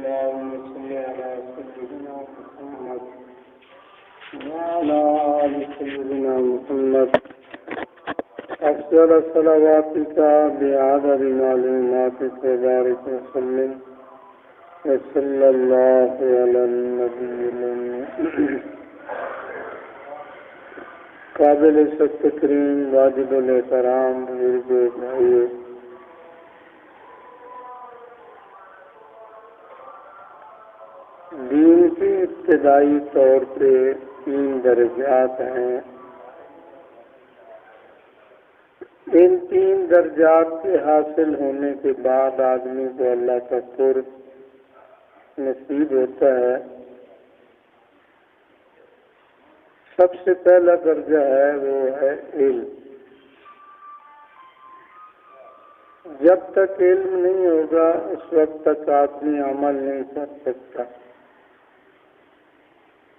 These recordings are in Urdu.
اللهم صل على سيدنا محمد وعلى آل سيدنا محمد أفضل صلواتك بعدد معلوماتك وبارك وسلم وصلى الله على النبي الأمي قابل تکریم واجب الاحترام بزرگوں بھائیوں، دین کے ابتدائی طور پہ 3 درجات ہیں۔ ان 3 درجات کے حاصل ہونے کے بعد آدمی کو اللہ کا قرب نصیب ہوتا ہے۔ سب سے پہلا درجہ ہے وہ ہے علم۔ جب تک علم نہیں ہوگا اس وقت تک آدمی عمل نہیں کر سکتا۔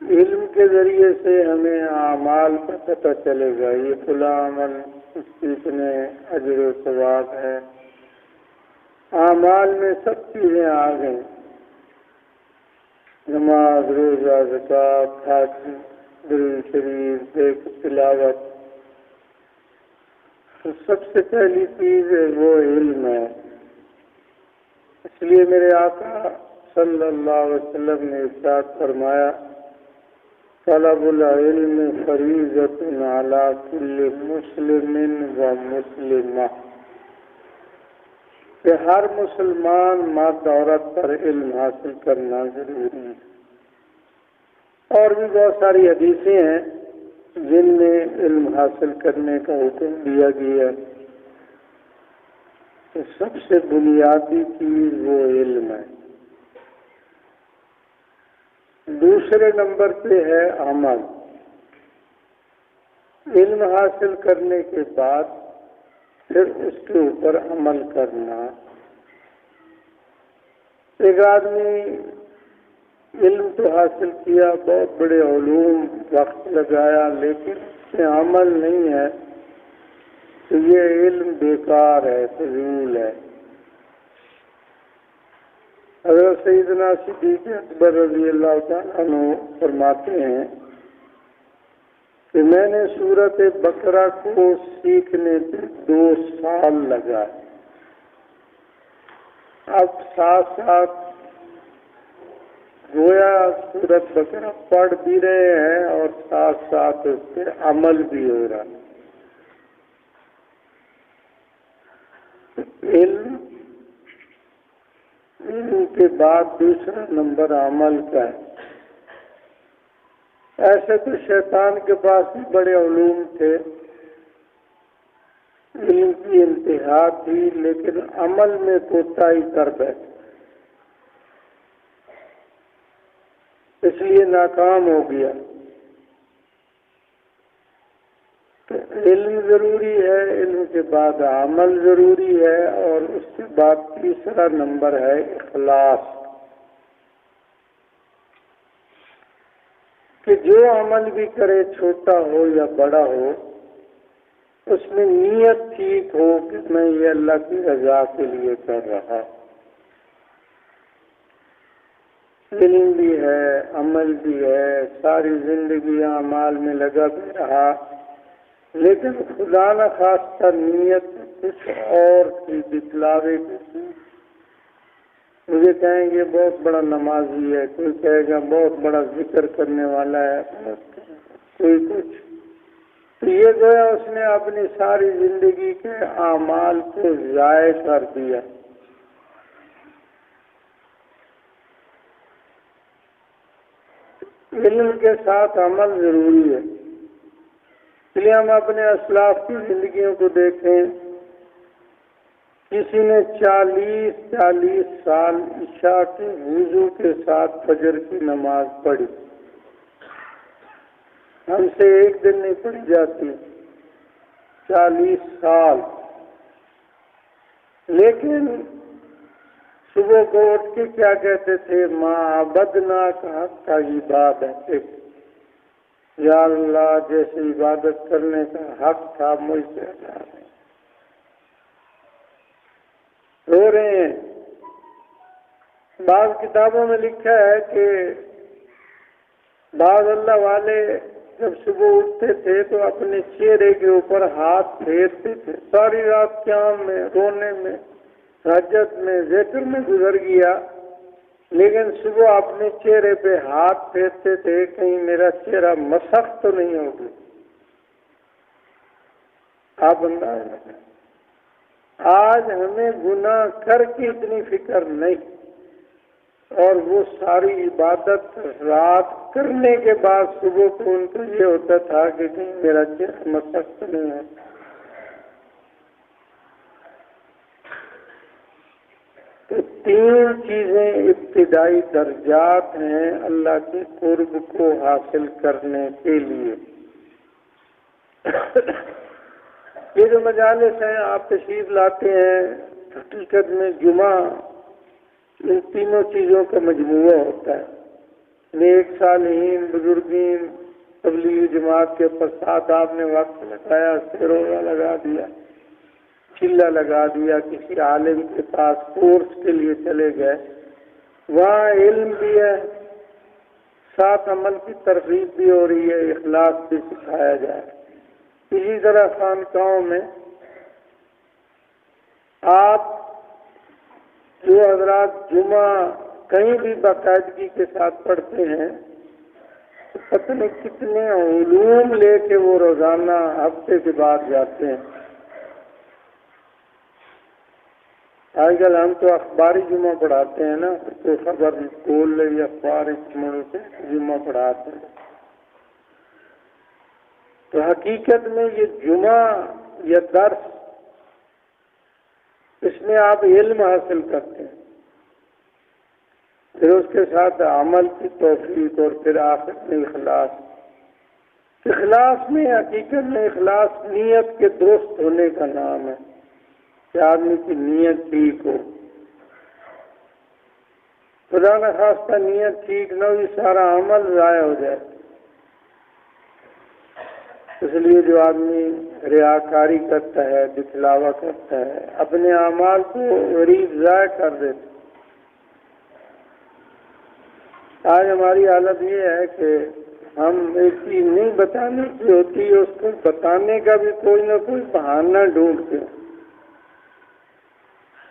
علم کے ذریعے سے ہمیں اعمال کا پتہ چلے گا، یہ فلاں عمل اس کی اتنے اجر و ثواب ہے۔ اعمال میں سب چیزیں آ گئیں، نماز، روزہ، زکوٰۃ، حج، درود شریف، ذکر، تلاوت۔ تو سب سے پہلی چیز وہ علم ہے۔ اس لیے میرے آقا صلی اللہ علیہ وسلم نے ارشاد فرمایا، طلب العلم فریضۃ علی کل مسلم و مسلمہ، کہ ہر مسلمان مرد عورت پر علم حاصل کرنا ضروری ہے۔ اور بھی بہت ساری حدیثیں ہیں جن میں علم حاصل کرنے کا حکم دیا گیا ہے۔ تو سب سے بنیادی چیز وہ علم ہے۔ دوسرے نمبر پہ ہے عمل۔ علم حاصل کرنے کے بعد پھر اس کے اوپر عمل کرنا۔ ایک آدمی علم تو حاصل کیا، بہت بڑے علوم وقت لگایا، لیکن اس میں عمل نہیں ہے تو یہ علم بیکار ہے، فضول ہے۔ حضرت سیدنا صدیق اکبر رضی اللہ تعالیٰ عنہ فرماتے ہیں کہ میں نے سورۃ بقرہ کو سیکھنے پہ 2 سال لگائے۔ اب ساتھ ساتھ گویا سورۃ بقرہ پڑھ بھی رہے ہیں اور ساتھ ساتھ اس پہ عمل بھی ہو رہا ہے۔ علم کے بعد دوسرا نمبر عمل کا ہے۔ ایسے تو شیطان کے پاس بھی بڑے علوم تھے، علم کی انتہا تھی، لیکن عمل میں کوتاہی کر بیٹھے، اس لیے ناکام ہو گیا۔ تو علم ضروری ہے، علم کے بعد عمل ضروری ہے، اور اس کے بعد تیسرا نمبر ہے اخلاص، کہ جو عمل بھی کرے چھوٹا ہو یا بڑا ہو، اس میں نیت ٹھیک ہو کہ میں یہ اللہ کی رضا کے لیے کر رہا۔ علم بھی ہے، عمل بھی ہے، ساری زندگی اعمال میں لگا بھی رہا، لیکن خدا نہ خواستہ نیت کچھ اور کی، دکھلاوے کی تھی۔ مجھے کہیں گے بہت بڑا نمازی ہے، کوئی کہے گا بہت بڑا ذکر کرنے والا ہے، کوئی کچھ۔ تو یہ گویا اس نے اپنی ساری زندگی کے اعمال کو ضائع کر دیا۔ علم کے ساتھ عمل ضروری ہے۔ اس لیے ہم اپنے اسلاف کی زندگیوں کو دیکھیں، کسی نے 40 سال عشاء کے وضو کے ساتھ فجر کی نماز پڑھی، ہم سے ایک دن نہیں پڑھی جاتی، 40 سال۔ لیکن صبح کو اٹھ کے کیا کہتے تھے؟ ماں عبدنا کا حق کا عبادت، یا اللہ جیسے عبادت کرنے کا حق تھا مجھ سے ادا نہیں۔ رو رہے ہیں بعض کتابوں میں لکھا ہے کہ بعض اللہ والے جب صبح اٹھتے تھے تو اپنے چہرے کے اوپر ہاتھ پھیرتے تھے. ساری رات قیام میں، رونے میں، تہجد میں، ذکر میں گزر گیا، لیکن صبح اپنے چہرے پہ ہاتھ پھیرتے تھے کہیں میرا چہرہ مسخ تو نہیں ہوگا. آپ انداز لگائیں. آج ہمیں گناہ کر کے اتنی فکر نہیں، اور وہ ساری عبادت رات کرنے کے بعد صبح کو ان کو یہ ہوتا تھا کہ کہیں میرا چہرہ مسخ تو نہیں ہے. تو تین چیزیں ابتدائی درجات ہیں اللہ کے قرب کو حاصل کرنے کے لیے. یہ جو مجالس ہیں آپ تشریف لاتے ہیں، حقیقت میں جمعہ ان تینوں چیزوں کا مجموعہ ہوتا ہے. نیک صالحین، بزرگین، تبلیغ جماعت کے پرسات آپ نے وقت لگایا، سروڑا لگا دیا، چلا لگا دیا، کسی عالم کے پاس کورس کے لیے چلے گئے، وہاں علم بھی ہے، ساتھ عمل کی ترغیب بھی ہو رہی ہے، اخلاص بھی سکھایا جائے. اسی طرح خانقاہوں میں آپ جو حضرات جمعہ کہیں بھی باقاعدگی کے ساتھ پڑھتے ہیں تو پتہ نہیں کتنے علوم لے کے وہ روزانہ ہفتے کے بعد جاتے ہیں. آج کل ہم تو اخباری جمعہ پڑھاتے ہیں نا، تو خبر کھول لے اخبار سے جمعہ پڑھاتے ہیں. تو حقیقت میں یہ جمعہ یا درس، اس میں آپ علم حاصل کرتے ہیں، پھر اس کے ساتھ عمل کی توفیق، اور پھر آخر میں اخلاص. اخلاص میں حقیقت میں اخلاص نیت کے درست ہونے کا نام ہے کہ آدمی کی نیت ٹھیک ہو. خدا نہ خواستہ نیت ٹھیک نہ ہوئی، سارا عمل ضائع ہو جائے. اس لیے جو آدمی ریاکاری کرتا ہے، دکھلاوا کرتا ہے، اپنے اعمال کو غریب ضائع کر دیتا. آج ہماری حالت یہ ہے کہ ہم ایک چیز نہیں بتانے کی ہوتی ہے، اس کو بتانے کا بھی کوئی نہ کوئی بہانہ ڈھونڈتے ہیں.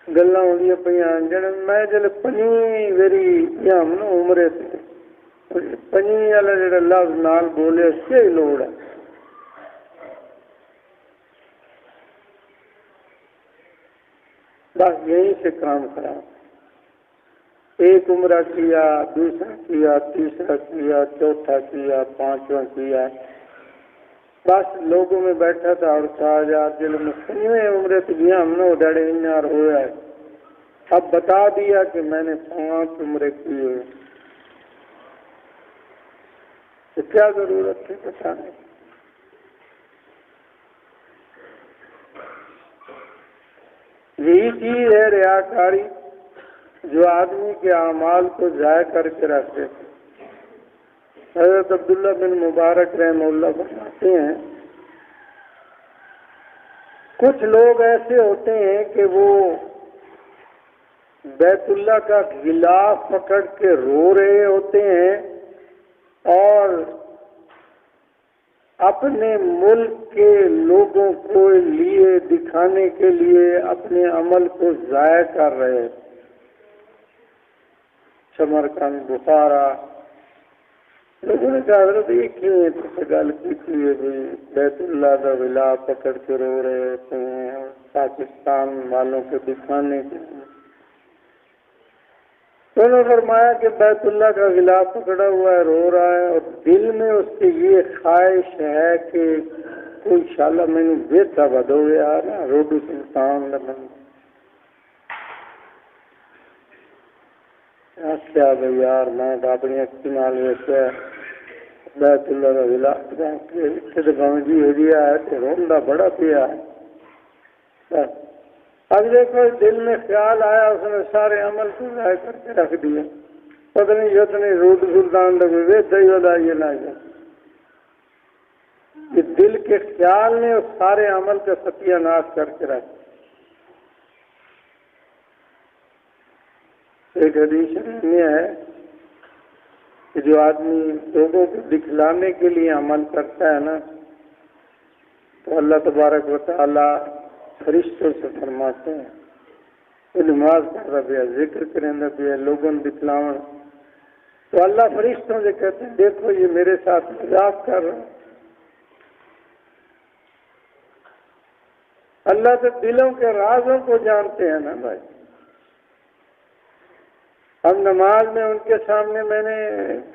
گلا ہوندیاں پہ جڑے میں جل پنی میری ہم نا عمرے سے پنی والا جڑا لفظ نال بولے اس سے ہی لوڑ ہے. بس یہیں سے کام خراب. ایک عمرہ کیا، دوسرا کیا، تیسرا کیا، چوتھا کیا، پانچواں کیا، بس لوگوں میں بیٹھا تھا اور کہا یار جل مسلمیں عمرے تو گیا ہم نے ڈاڑے انار ہوا ہے. اب بتا دیا کہ میں نے 5 عمرے کیے، تو کیا ضرورت ہے بتانے کی؟ یہی چیز ہے ریاکاری جو آدمی کے اعمال کو ضائع کر کے رکھ دیتے. حضرت عبداللہ بن مبارک رحمہ اللہ فرماتے ہیں کچھ لوگ ایسے ہوتے ہیں کہ وہ بیت اللہ کا غلاف پکڑ کے رو رہے ہوتے ہیں اور اپنے ملک کے لوگوں کو لیے دکھانے کے لیے اپنے عمل کو ضائع کر رہے ہیں. سمرقند، بخارا، لوگوں نے کہا حضرت یہ کیوں ہے تو گل کی ہے بھائی بیت اللہ کا غلاف پکڑ کے رو رہے ہوتے ہیں پاکستان والوں کو دکھانے کے لیے. تو انہوں نے فرمایا کہ بیت اللہ کا غلاف پکڑا ہوا ہے، رو رہا ہے، اور دل میں اس کی یہ خواہش ہے کہ کوئی انشاءاللہ میں نے بیٹا بدو گیا نا روڈو سلطان لمن کیا بھائی یار میں اپنی اکھی نال ویسے بیت اللہ کا غلاف اتنے گنجی ہو گیا ہے تو روندا بڑا پیا ہے. اب دیکھو دل میں خیال آیا، اس نے سارے عمل کو ضائع کر کے رکھ دیا. پتہ نہیں جتنے روڈ سلطان لگے وے دئی بدائیے نہ جائے. کہ دل کے خیال نے اس سارے عمل کا ستیہ ناش کر کے رکھ. ایک حدیث شریف میں ہے کہ جو آدمی لوگوں کو دکھلانے کے لیے عمل کرتا ہے نا تو اللہ تبارک و تعالی فرشتوں سے فرماتے ہیں نماز پڑھ رہا پیا ذکر کریں پیا لوگوں دکھلاون تو اللہ فرشتوں سے کہتے ہیں دیکھو یہ میرے ساتھ مذاق کر رہا ہے۔ اللہ تو دلوں کے رازوں کو جانتے ہیں نا بھائی۔ ہم نماز میں ان کے سامنے میں نے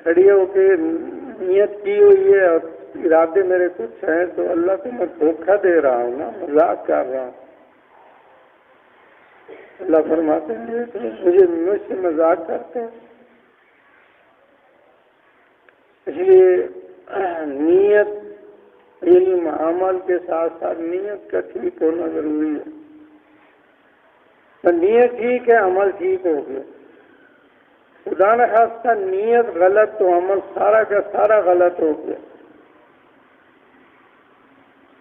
کھڑی ہو کے نیت کی ہوئی ہے اور ارادے میرے کچھ ہیں تو اللہ کو میں دھوکہ دے رہا ہوں نا، مذاق کر رہا ہوں۔ اللہ فرماتے ہیں مجھ سے مذاق کرتے ہیں۔ اس لیے نیت علم عمل کے ساتھ ساتھ نیت کا ٹھیک ہونا ضروری ہے۔ تو نیت ٹھیک ہے عمل ٹھیک ہو گیا۔ خدا نخواستہ نیت غلط تو عمل سارا کا سارا غلط ہو گیا۔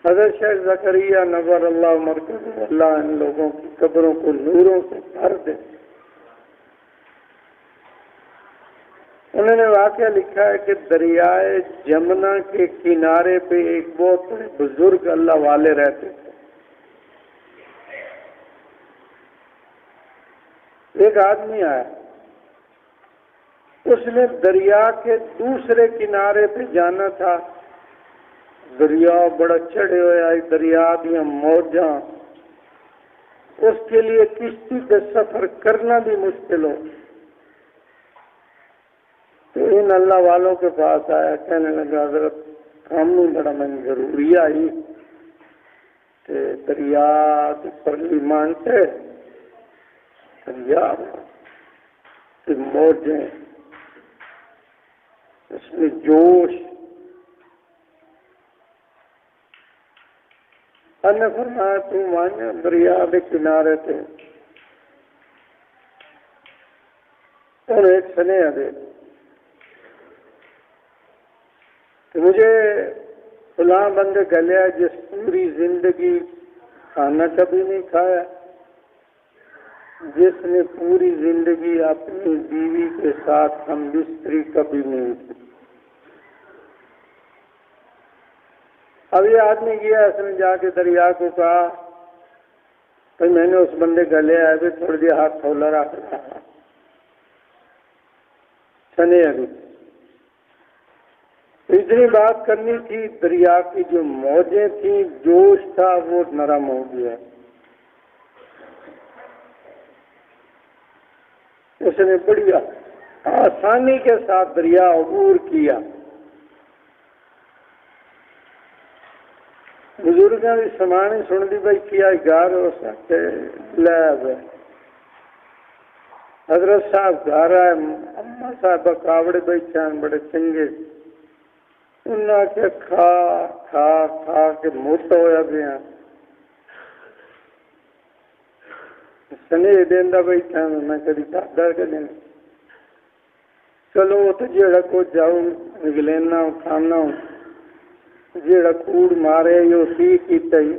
حضرت شیخ زکریا نور اللہ مرکز اللہ ان لوگوں کی قبروں کو نوروں سے بھر دے۔ انہوں نے واقعہ لکھا ہے کہ دریائے جمنا کے کنارے پہ ایک بہت بڑے بزرگ اللہ والے رہتے تھے۔ ایک آدمی آیا، اس نے دریا کے دوسرے کنارے پہ جانا تھا۔ دریا بڑا چڑھے ہوئے آئی، دریا دیا موجاں، اس کے لیے کشتی پہ سفر کرنا بھی مشکل ہو۔ تو ان اللہ والوں کے پاس آیا، کہنے لگا حضرت کام نہیں بڑا میں ضروری آئی کہ دریا کی پرلی مانتے دریا کی موجیں، اس میں جوش۔ اللہ نے فرمایا تو مانے دریا کے کنارے تھے، انہیں ایک سنیہ دے کہ مجھے فلاں بندے گلیا جس پوری زندگی کھانا کبھی نہیں کھایا، جس نے پوری زندگی اپنی بیوی کے ساتھ ہم بستری کبھی نہیں کی۔ اب یہ آدمی گیا، اس نے جا کے دریا کو کہا کہ میں نے اس بندے گلے آئے بھی تھوڑی دیر ہاتھ کھولا رکھ رہا سنے ابھی اتنی بات کرنی تھی، دریا کی جو موجیں تھیں جوش تھا وہ نرم ہو گیا۔ اس نے بڑی آسانی کے ساتھ دریا عبور کیا۔ بزرگوں کی سمانی سن دی بھائی کیا گھر ہو سکتے لے حضرت صاحب گھر آئے، اما صاحب کاوڑے بیٹھے ہیں بڑے چنگے، انہاں کے کھا کھا کھا کے موٹا ہویا گیا، سنے دیندہ بیٹھا ہیں میں کبھی کھادا کے دیں چلو تو جیڑا کو جاؤ نگلینا کھانا ہوں جیڑا کوڑ مارے یہ سی کیتا ہی،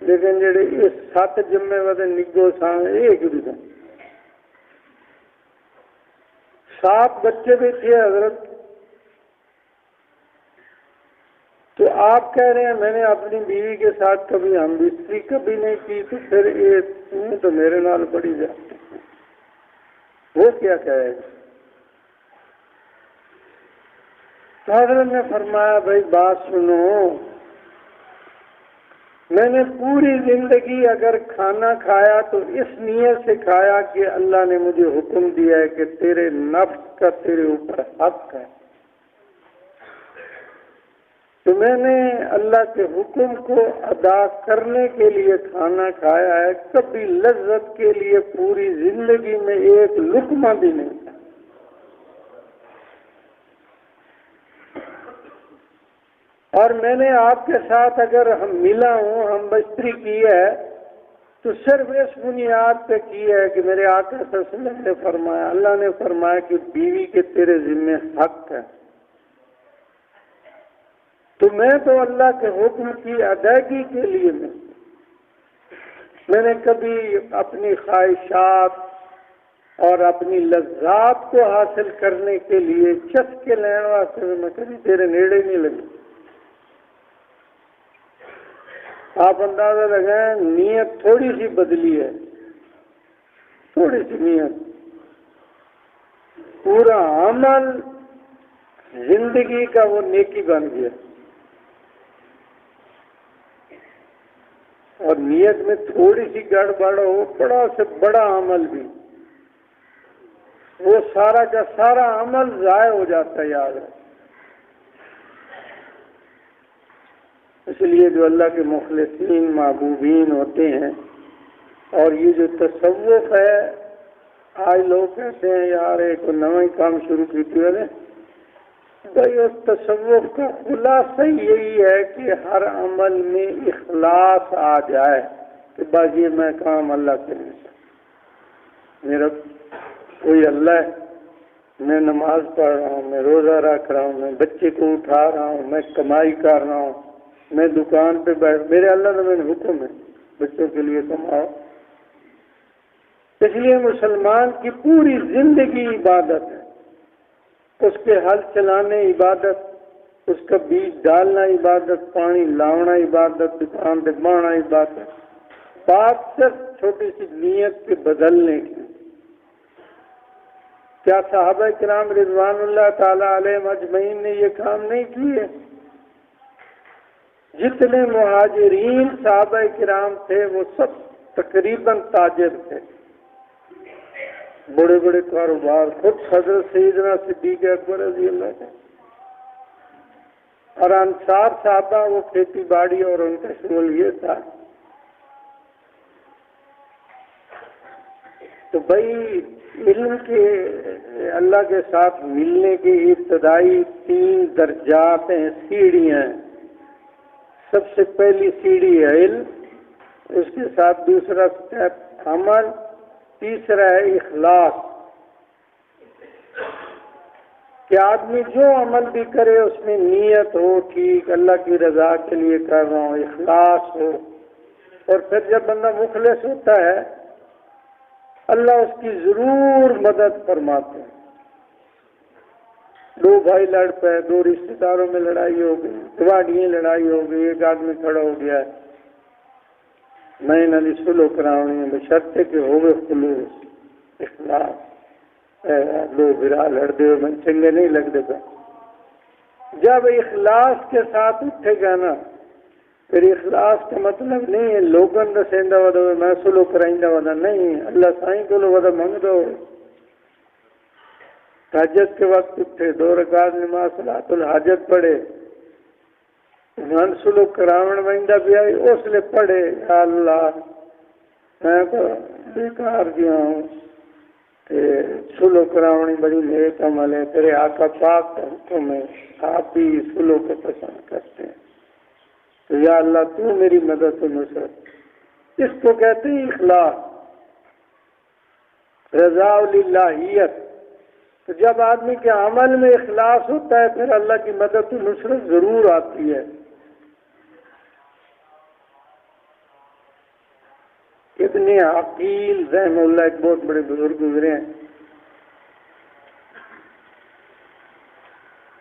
لیکن جیڑے اس 7 جمعے والے نگو سان ایک بھی دن 7 بچے بھی تھے حضرت۔ تو آپ کہہ رہے ہیں میں نے اپنی بیوی کے ساتھ کبھی ہم بستری کبھی نہیں کی، تو پھر یہ تو میرے نال بڑی جاتی وہ کیا کہے گا؟ تو حضرت نے فرمایا بھائی بات سنو، میں نے پوری زندگی اگر کھانا کھایا تو اس نیت سے کھایا کہ اللہ نے مجھے حکم دیا ہے کہ تیرے نفس کا تیرے اوپر حق ہے، تو میں نے اللہ کے حکم کو ادا کرنے کے لیے کھانا کھایا ہے، کبھی لذت کے لیے پوری زندگی میں ایک لقمہ بھی نہیں تھا۔ اور میں نے آپ کے ساتھ اگر ہم ملا ہوں ہم بستری کی ہے تو صرف اس بنیاد پہ کی ہے کہ میرے آقا صلی اللہ علیہ وسلم نے فرمایا، اللہ نے فرمایا کہ بیوی کے تیرے ذمہ حق ہے، تو میں تو اللہ کے حکم کی ادائیگی کے لیے میں نے کبھی اپنی خواہشات اور اپنی لذات کو حاصل کرنے کے لیے چسکے لینے واسطے میں کبھی تیرے نیڑے نہیں لگی. آپ اندازہ لگائیں نیت تھوڑی سی بدلی ہے، تھوڑی سی نیت، پورا عمل زندگی کا وہ نیکی بن گیا. اور نیت میں تھوڑی سی گڑبڑ ہو، بڑا سے بڑا عمل بھی، وہ سارا کا سارا عمل ضائع ہو جاتا ہے. یاد ہے، اس لیے جو اللہ کے مخلصین محبوبین ہوتے ہیں، اور یہ جو تصوف ہے، آج لوگ کہتے ہیں یار ایک نیا کام شروع کی تھی نے بھائی، اس تصوف کا خلاصہ یہی ہے کہ ہر عمل میں اخلاص آ جائے کہ بس یہ میں کام اللہ کے لیے، میرا کوئی اللہ ہے، میں نماز پڑھ رہا ہوں، میں روزہ رکھ رہا ہوں، میں بچے کو اٹھا رہا ہوں، میں کمائی کر رہا ہوں، میں دکان پہ بیٹھ، میرے اللہ نے میرے حکم ہے بچوں کے لیے کماؤ. اس لیے مسلمان کی پوری زندگی عبادت ہے، اس کے ہل چلانے عبادت، اس کا بیج ڈالنا عبادت، پانی لاؤنا عبادت، دکان پہ بانا عبادت. بات صرف چھوٹی سی نیت کے بدلنے کی. کیا صحابہ کرام رضوان اللہ تعالی علیہم اجمعین نے یہ کام نہیں کیے؟ جتنے مہاجرین صحابہ کرام تھے وہ سب تقریباً تاجر تھے، بڑے بڑے کاروبار. خود حضرت سیدنا صدیق اکبر رضی اللہ عنہ اور انصار صحابہ وہ کھیتی باڑی اور ان کا شغل یہ تھا. تو بھائی علم کے اللہ کے ساتھ ملنے کے ابتدائی 3 درجات ہیں، سیڑھیاں ہیں. سب سے پہلی سیڑھی ہے علم، اس کے ساتھ دوسرا سٹیپ عمل، تیسرا ہے اخلاص. کہ آدمی جو عمل بھی کرے اس میں نیت ہو ٹھیک، اللہ کی رضا کے لیے کر رہا ہوں، اخلاص ہو. اور پھر جب بندہ مخلص ہوتا ہے اللہ اس کی ضرور مدد فرماتے ہیں. 2 بھائی لڑ پے، 2 رشتہ داروں میں لڑائی ہو گئی، گواڈیاں لڑائی ہو گئی، ایک آدمی کھڑا ہو گیا ہے، میں نہ سلو کراؤنی بشرطے کہ ہوئے خلوص اخلاص. لوگ برا لڑتے ہوئے من چنگے نہیں لگتے پہ. جب اخلاص کے ساتھ اٹھے گا نا، پھر اخلاص کا مطلب نہیں ہے لوگن دسیندہ ودا میں سلو کرائندہ ودا، نہیں، اللہ سائیں کو ودا منگ دو. حاجت کے وقت اٹھے 2 رکعت نماز صلاۃ الحاجت پڑھے، من سلو کراون ویندا بھی آئی اس لیے پڑھے، یا اللہ میں تو بیکار گیا ہوں، سلو کراونی بڑی نیک عمل ہے، تیرے آقا پاک کا حکم ہے، آپ بھی سلو کو پسند کرتے ہیں، تو یا اللہ تو میری مدد و نصرت. اس کو کہتے ہیں اخلاص، رضا للہیت. تو جب آدمی کے عمل میں اخلاص ہوتا ہے پھر اللہ کی مدد و نصرت ضرور آتی ہے. اتنے عقیل رحمہ اللہ ایک بہت بڑے بزرگ گزرے ہیں،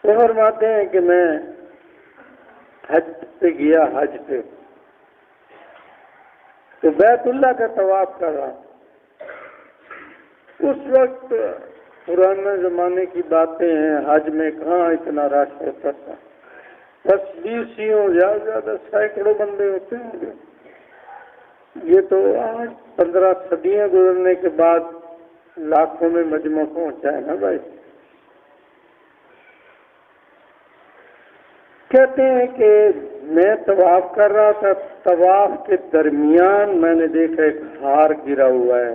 وہ فرماتے ہیں کہ میں حج پہ گیا، حج پہ تو بیت اللہ کا طواف کر رہا. اس وقت پرانے زمانے کی باتیں ہیں، حج میں کہاں اتنا رش ہوتا تھا، بس 20 ہی زیادہ سینکڑوں بندے ہوتے ہوں گے. یہ تو آج 15 صدیاں گزرنے کے بعد لاکھوں میں مجمع پہنچا ہے نا بھائی. کہتے ہیں کہ میں طواف کر رہا تھا، طواف کے درمیان میں نے دیکھا ایک ہار گرا ہوا ہے،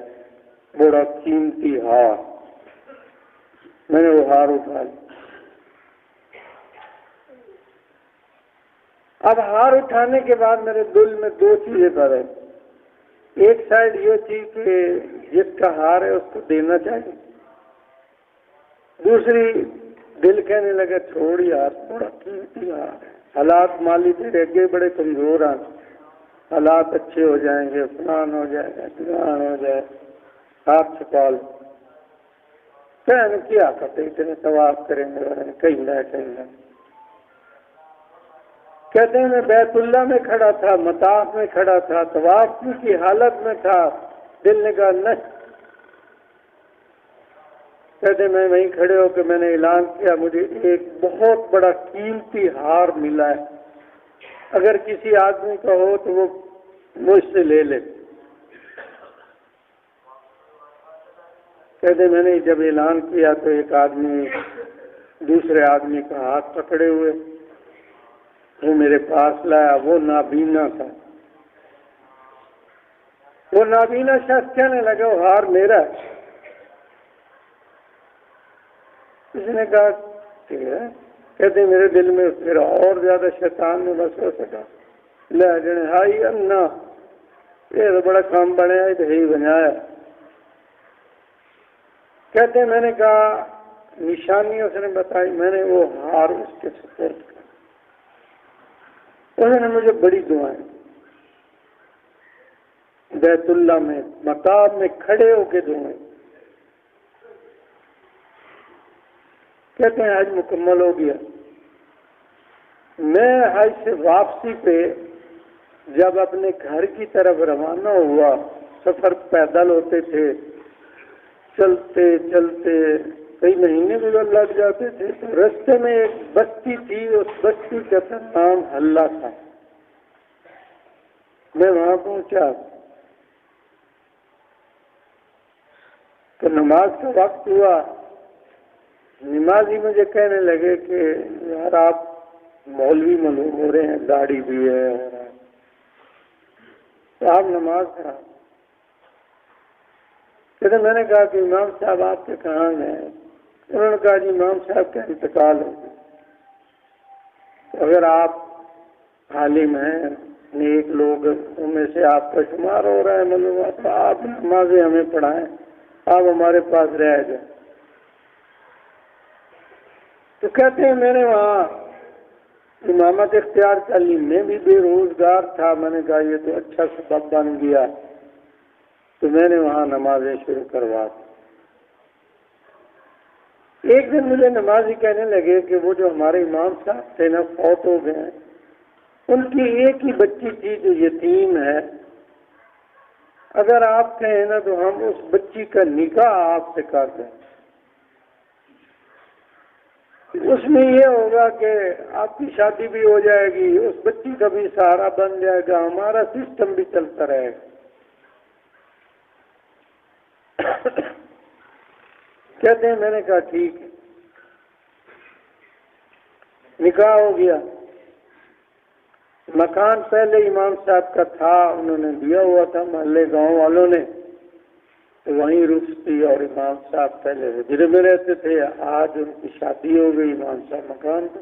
بڑا قیمتی ہار. میں نے وہ ہار اٹھا لیا. اب ہار اٹھانے کے بعد میرے دل میں 2 چیزیں بھرے. ایک سائڈ یہ تھی کہ جس کا ہار ہے اس کو دینا چاہیے، دوسری دل کہنے لگا چھوڑ یار، بڑا قیمتی ہار ہے، حالات مالی تیرے اگے بڑے کمزور ہیں، حالات اچھے ہو جائیں گے، فلان ہو جائے گا، فلان ہو جائے، ہاتھ چھپا لو. کہنے کیا کرتے اتنے طواف کریں گے کہیں نہ کہیں نہ. کہتے ہیں میں بیت اللہ میں کھڑا تھا، مطاف میں کھڑا تھا، طواف کی حالت میں تھا. دل نے کہا نہیں. کہتے میں وہیں کھڑے ہو کے میں نے اعلان کیا مجھے ایک بہت بڑا قیمتی ہار ملا ہے، اگر کسی آدمی کا ہو تو وہ مجھ سے لے لے. کہتے میں نے جب اعلان کیا تو ایک آدمی دوسرے آدمی کا ہاتھ پکڑے ہوئے وہ میرے پاس لایا. وہ نابینا تھا. وہ نابینا شخص کہنے لگا وہ ہار میرا ہے. اس نے کہا ٹھیک ہے. کہتے میرے دل میں پھر اور زیادہ شیطان میں بس ہو سکا لے جنے ہائی انا یہ تو بڑا کام بنے ہے تو ہی بنایا. کہتے میں نے کہا نشانی اس نے بتائی. میں نے وہ ہار اس کے سپرد کیا. انہوں نے مجھے بڑی دعائیں بیت اللہ میں مقام میں کھڑے ہو کے دعائیں. کہتے ہیں حج مکمل ہو گیا. میں حج سے واپسی پہ جب اپنے گھر کی طرف روانہ ہوا، سفر پیدل ہوتے تھے، چلتے چلتے کئی مہینے بھی لگ جاتے تھے. تو رستے میں ایک بستی تھی، اس بستی کا نام حلہ تھا. میں وہاں پہنچا تو نماز کا وقت ہوا. نمازی مجھے کہنے لگے کہ یار آپ مولوی معلوم ہو رہے ہیں، داڑھی بھی ہے تو آپ نماز پڑھا. کہتے میں نے کہا کہ امام صاحب آپ کے کہاں ہیں؟ انہوں نے کہا جی امام صاحب کا انتقال ہو گیا. اگر آپ عالم ہیں، نیک لوگ میں سے آپ کا شمار ہو رہا ہے معلوم ہے، تو آپ نمازیں ہمیں پڑھائیں، آپ ہمارے پاس رہ جائیں. تو کہتے ہیں میں نے وہاں امامت اختیار کر لی. میں بھی بے روزگار تھا. میں نے کہا یہ تو اچھا سبب بن گیا. تو میں نے وہاں نمازیں شروع کروا دی. ایک دن مجھے نمازی کہنے لگے کہ وہ جو ہمارے امام صاحب تھے نا فوت ہو گئے ہیں، ان کی ایک ہی بچی تھی جو یتیم ہے. اگر آپ کہیں نا تو ہم اس بچی کا نکاح آپ سے کر دیں. اس میں یہ ہوگا کہ آپ کی شادی بھی ہو جائے گی، اس بچی کا بھی سہارا بن جائے گا، ہمارا سسٹم بھی چلتا رہے گا. کہتے ہیں میں نے کہا ٹھیک ہے. نکاح ہو گیا. مکان پہلے امام صاحب کا تھا، انہوں نے دیا ہوا تھا محلے گاؤں والوں نے، تو وہیں رخصتی اور امام صاحب پہلے حجرے میں رہتے تھے. آج ان کی شادی ہو گئی، امام صاحب مکان پہ.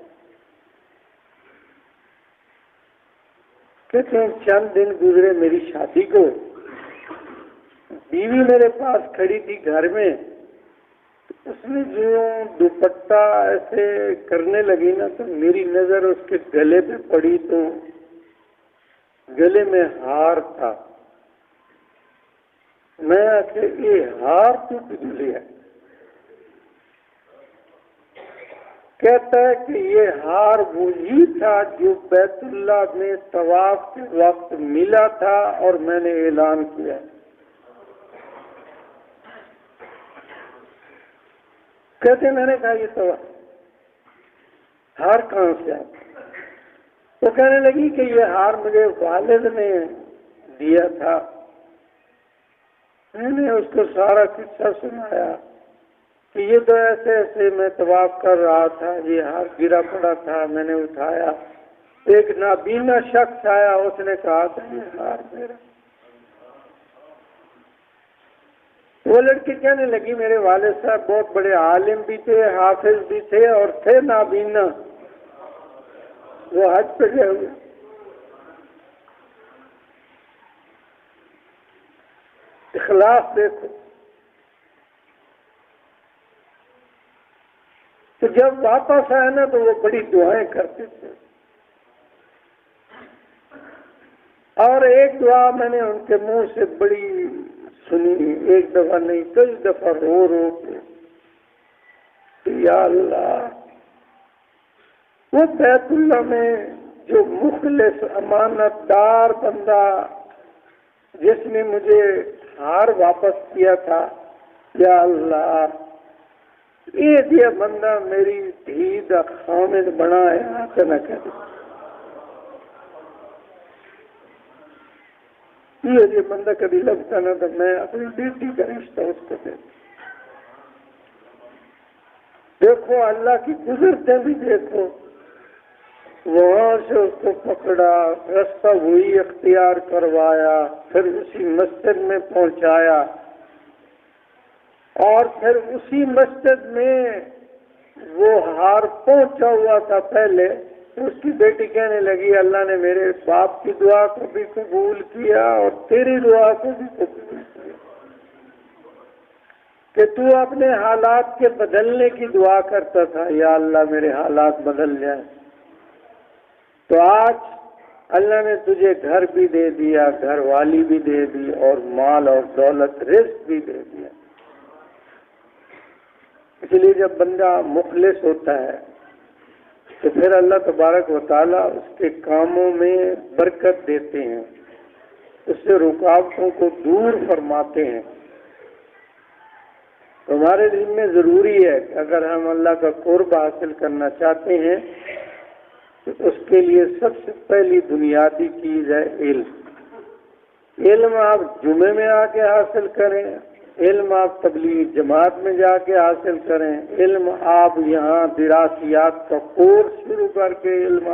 کہتے ہیں چند دن گزرے میری شادی کو. بیوی میرے پاس کھڑی تھی گھر میں. اس نے جو دوپٹہ ایسے کرنے لگی نا تو میری نظر اس کے گلے پہ پڑی تو گلے میں ہار تھا. میں کہ یہ ہار تو لیا. کہتا ہے کہ یہ ہار وہی تھا جو بیت اللہ میں طواف کے وقت ملا تھا اور میں نے اعلان کیا. کہتے میں نے کہا یہ تو ہار کہاں سے آتا؟ تو کہنے لگی کہ یہ ہار مجھے والد نے دیا تھا. میں نے اس کو سارا قصہ سنایا کہ یہ تو ایسے ایسے میں طواف کر رہا تھا، یہ ہار گرا پڑا تھا، میں نے اٹھایا. ایک نابینا شخص آیا، اس نے کہا تھا یہ ہار میرا. وہ لڑکی کہنے لگی میرے والد صاحب بہت بڑے عالم بھی تھے، حافظ بھی تھے اور تھے نابینا. وہ حج پہ گئے ہوئے. اخلاص دیکھو. تو جب واپس آئے نا تو وہ بڑی دعائیں کرتے تھے. اور ایک دعا میں نے ان کے منہ سے بڑی سنی، ایک دفعہ نہیں کئی دفعہ رو رو کے. یا اللہ وہ بیت اللہ میں جو مخلص امانت دار بندہ جس نے مجھے ہار واپس کیا تھا، یا اللہ یہ بندہ میری دھی دا خامد بنایا کہ نہ کرے، یہ بندہ کبھی لگتا نہ تو میں اپنی بیٹی کا رشتہ اس کو دے دوں۔ دیکھو اللہ کی گزرتے بھی دیکھو، وہاں سے اس کو پکڑا، راستہ وہی اختیار کروایا، پھر اسی مسجد میں پہنچایا، اور پھر اسی مسجد میں وہ ہار پہنچا ہوا تھا پہلے، اس کی بیٹی کہنے لگی اللہ نے میرے باپ کی دعا کو بھی قبول کیا اور تیری دعا کو بھی قبول کیا کہ تو اپنے حالات کے بدلنے کی دعا کرتا تھا، یا اللہ میرے حالات بدل جائیں۔ تو آج اللہ نے تجھے گھر بھی دے دیا، گھر والی بھی دے دی، اور مال اور دولت رزق بھی دے دیا۔ اس لیے جب بندہ مخلص ہوتا ہے تو پھر اللہ تبارک و تعالیٰ اس کے کاموں میں برکت دیتے ہیں، اس سے رکاوٹوں کو دور فرماتے ہیں۔ تو ہمارے دل میں ضروری ہے کہ اگر ہم اللہ کا قرب حاصل کرنا چاہتے ہیں تو اس کے لیے سب سے پہلی بنیادی چیز ہے علم۔ علم آپ جمعے میں آ کے حاصل کریں، علم آپ تبلیغ جماعت میں جا کے حاصل کریں، علم آپ یہاں دراسیات کا کورس شروع کر کے علم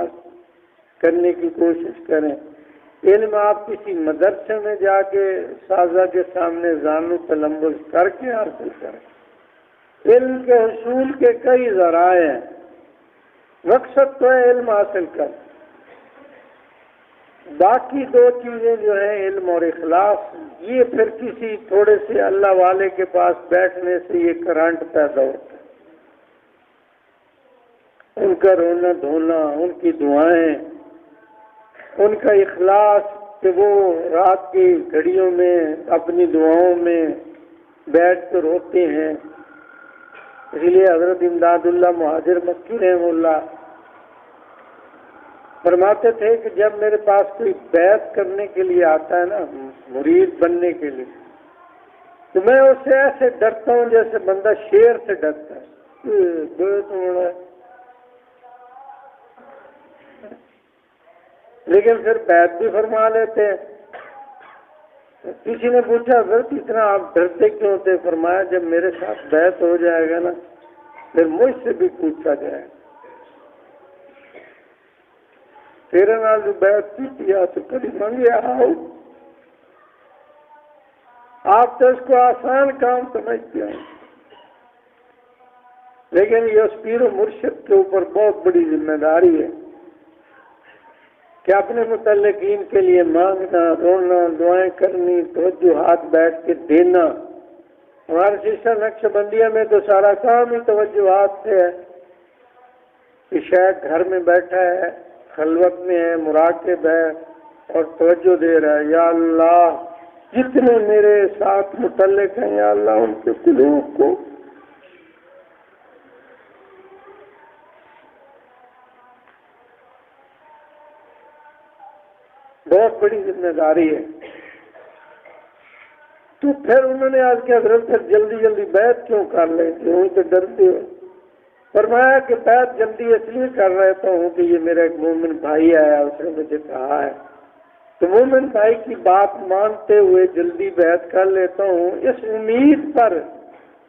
کرنے کی کوشش کریں، علم آپ کسی مدرسے میں جا کے سازہ کے سامنے زانو تلمبس کر کے حاصل کریں۔ علم کے حصول کے کئی ذرائع ہیں، مقصد تو ہے علم حاصل کر۔ باقی دو چیزیں جو ہیں علم اور اخلاص، یہ پھر کسی تھوڑے سے اللہ والے کے پاس بیٹھنے سے یہ کرنٹ پیدا ہوتا ہے۔ ان کا رونا دھونا، ان کی دعائیں، ان کا اخلاص کہ وہ رات کی گھڑیوں میں اپنی دعاؤں میں بیٹھ کر روتے ہیں۔ اسی لیے حضرت امداد اللہ مہاجر مکی رحمہ اللہ فرماتے تھے کہ جب میرے پاس کوئی بیعت کرنے کے لیے آتا ہے نا، مرید بننے کے لیے، تو میں اس سے ایسے ڈرتا ہوں جیسے بندہ شیر سے ڈرتا ہے۔ بیعت ہونا ہے، لیکن پھر بیعت بھی فرما لیتے ہیں۔ کسی نے پوچھا حضرت اتنا آپ ڈرتے کیوں تھے؟ فرمایا جب میرے ساتھ بیعت ہو جائے گا نا پھر مجھ سے بھی پوچھا جائے گا، تیرے نال جو بیعت کی کیا تو کبھی منگے آؤ۔ آپ تو اس کو آسان کام سمجھتے ہیں، لیکن یہ اس پیر و مرشد کے اوپر بہت بڑی ذمہ داری ہے کہ اپنے متعلقین کے لیے مانگنا، رونا، دعائیں کرنی، توجہات بیٹھ کے دینا۔ ہمارے سلسلہ نقش بندیہ میں تو سارا کام ہی توجہات سے ہے کہ شاید گھر میں بیٹھا ہے، خلوت میں ہے، مراقب ہے اور توجہ دے رہا ہے، یا اللہ جتنے میرے ساتھ متعلق ہیں یا اللہ ان کے قلوب کو بہت بڑی ذمہ داری ہے۔ تو پھر انہوں نے آج کے حضرت پھر جلدی جلدی بیعت کیوں کر لیں گے؟ وہیں تو ڈرتے ہو۔ فرمایا کہ بیعت جلدی اس لیے کر رہتا ہوں کہ یہ میرا ایک مومن بھائی آیا، اس نے مجھے کہا ہے، تو مومن بھائی کی بات مانتے ہوئے جلدی بیعت کر لیتا ہوں، اس امید پر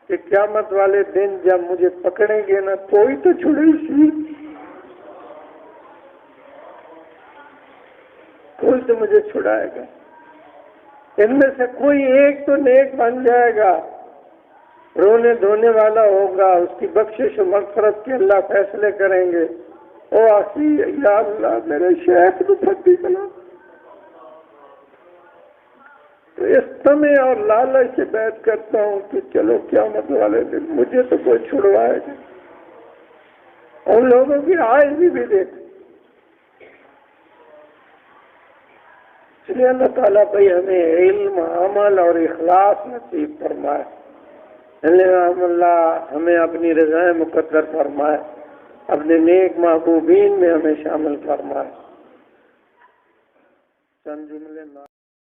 کہ قیامت والے دن جب مجھے پکڑیں گے نا کوئی تو چھڑی سی، کوئی تو مجھے چھڑائے گا، ان میں سے کوئی ایک تو نیک بن جائے گا، رونے دھونے والا ہوگا، اس کی بخشش و مغفرت کے اللہ فیصلے کریں گے۔ او آسی یا اللہ میرے شیخ تو پھٹی بنا، تو اس طمع اور لالچ سے بیعت کرتا ہوں کہ چلو قیامت والے دن مجھے تو کوئی چھڑوائے گا۔ ان لوگوں کی عاجزی بھی دیکھ، اس لیے اللہ تعالیٰ بھائی ہمیں علم، عمل اور اخلاص نصیب فرمائے۔ اللہ ہمیں اپنی رضائے مقدر فرمائے، اپنے نیک محبوبین میں ہمیں شامل فرمائے۔ چند جملے